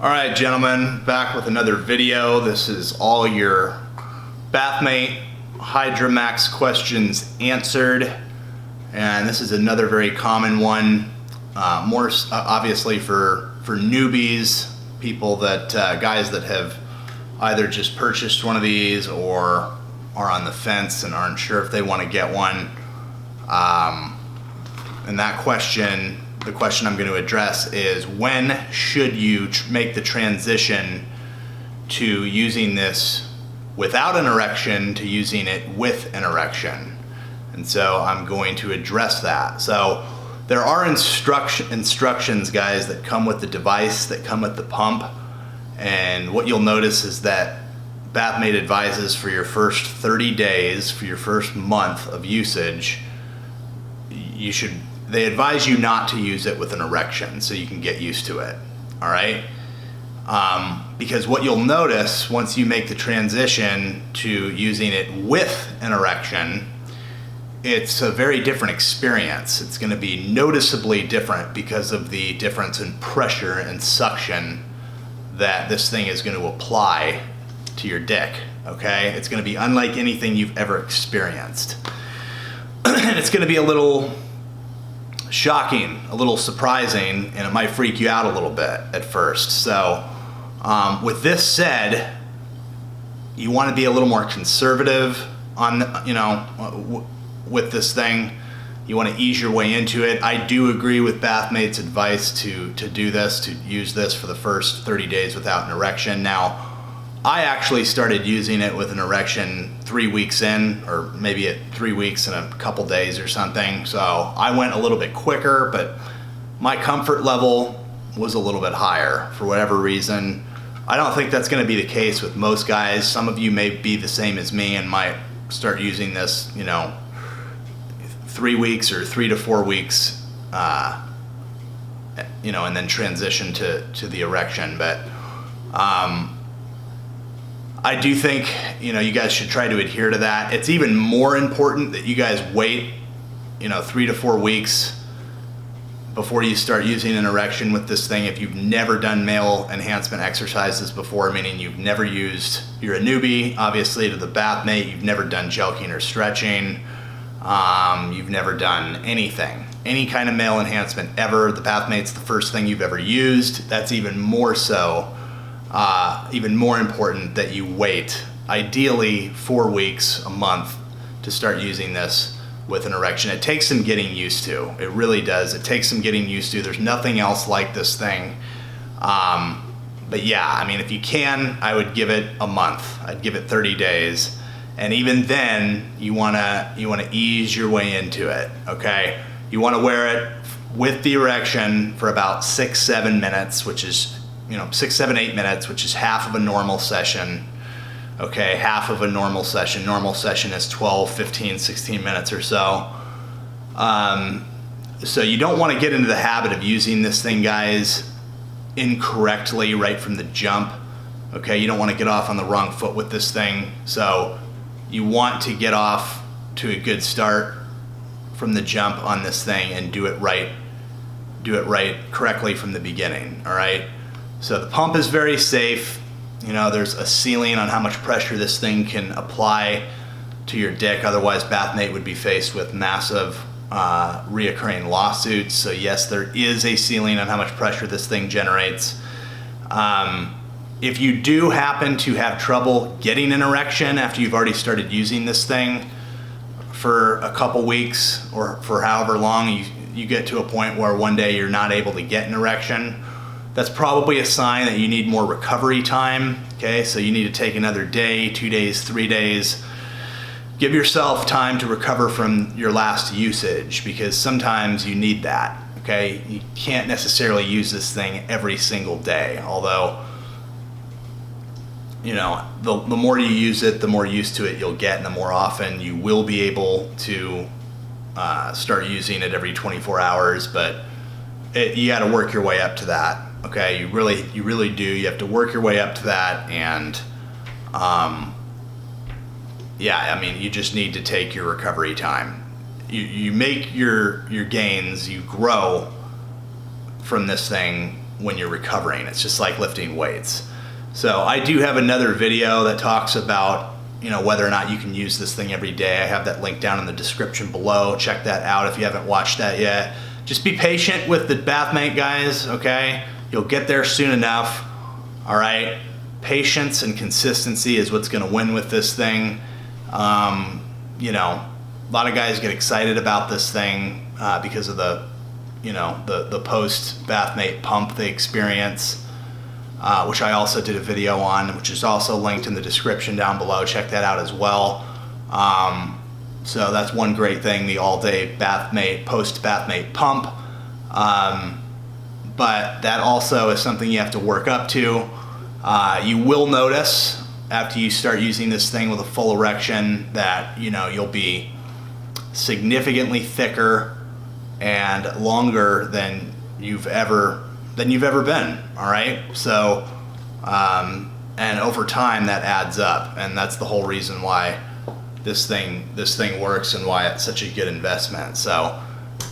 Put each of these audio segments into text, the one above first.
All right, gentlemen, back with another video. This is all your Bathmate Hydromax questions answered, and this is another very common one, more obviously for newbies, people that guys that have either just purchased one of these or are on the fence and aren't sure if they want to get one. And that question, the question I'm going to address is, when should you make the transition to using this without an erection to using it with an erection? And so I'm going to address that. So there are instructions, guys, that come with the device, that come with the pump. And what you'll notice is that Bathmate advises for your first 30 days, for your first month of usage, they advise you not to use it with an erection so you can get used to it, all right? Because what you'll notice once you make the transition to using it with an erection, it's a very different experience. It's gonna be noticeably different because of the difference in pressure and suction that this thing is gonna apply to your dick, okay? It's gonna be unlike anything you've ever experienced. And it's gonna be a little shocking, a little surprising, and it might freak you out a little bit at first. So with this said, you want to be a little more conservative on, with this thing. You want to ease your way into it. I do agree with Bathmate's advice to do this, to use this for the first 30 days without an erection. Now, I actually started using it with an erection 3 weeks in, or maybe at 3 weeks and a couple days or something. So I went a little bit quicker, but my comfort level was a little bit higher for whatever reason. I don't think that's going to be the case with most guys. Some of you may be the same as me and might start using this, 3 weeks or 3 to 4 weeks, and then transition to the erection. But I do think, you guys should try to adhere to that. It's even more important that you guys wait, 3 to 4 weeks before you start using an erection with this thing. If you've never done male enhancement exercises before, meaning you're a newbie, obviously, to the Bathmate, you've never done jelquing or stretching, you've never done anything, any kind of male enhancement ever, the Bathmate's the first thing you've ever used, that's even more so. Even more important that you wait, ideally 4 weeks, a month, to start using this with an erection. It takes some getting used to. It really does. It takes some getting used to. There's nothing else like this thing. But yeah, if you can, I would give it a month. I'd give it 30 days. And even then, you wanna ease your way into it, okay? You wanna wear it with the erection for about 6-7 minutes, which is 6, 7, 8 minutes, which is half of a normal session. Okay, half of a normal session. Normal session is 12, 15, 16 minutes or so. So you don't want to get into the habit of using this thing, guys, incorrectly right from the jump. Okay, you don't want to get off on the wrong foot with this thing. So you want to get off to a good start from the jump on this thing and do it right correctly from the beginning, all right? So the pump is very safe. There's a ceiling on how much pressure this thing can apply to your dick. Otherwise, Bathmate would be faced with massive reoccurring lawsuits. So yes, there is a ceiling on how much pressure this thing generates. If you do happen to have trouble getting an erection after you've already started using this thing for a couple weeks or for however long, you get to a point where one day you're not able to get an erection, that's probably a sign that you need more recovery time, okay? So you need to take another day, 2 days, 3 days. Give yourself time to recover from your last usage, because sometimes you need that, okay? You can't necessarily use this thing every single day, although, the more you use it, the more used to it you'll get, and the more often you will be able to start using it every 24 hours, but you gotta work your way up to that. Okay, you really do. You have to work your way up to that, and you just need to take your recovery time. You make your gains, you grow from this thing when you're recovering. It's just like lifting weights. So I do have another video that talks about, you know, whether or not you can use this thing every day. I have that link down in the description below. Check that out if you haven't watched that yet. Just be patient with the Bathmate, guys, okay? You'll get there soon enough, all right? Patience and consistency is what's gonna win with this thing. You know, a lot of guys get excited about this thing because of the, you know, the post Bathmate pump they experience, which I also did a video on, which is also linked in the description down below. Check that out as well. So that's one great thing, the all-day Bathmate, post Bathmate pump. But that also is something you have to work up to. You will notice after you start using this thing with a full erection that, you know, you'll be significantly thicker and longer than you've ever been, all right? So, and over time that adds up, and that's the whole reason why this thing works and why it's such a good investment. So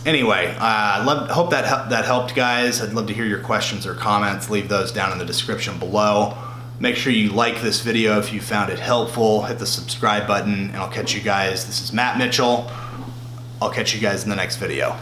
anyway, hope that helped, guys. I'd love to hear your questions or comments. Leave those down in the description below. Make sure you like this video if you found it helpful. Hit the subscribe button, and I'll catch you guys. This is Matt Mitchell. I'll catch you guys in the next video.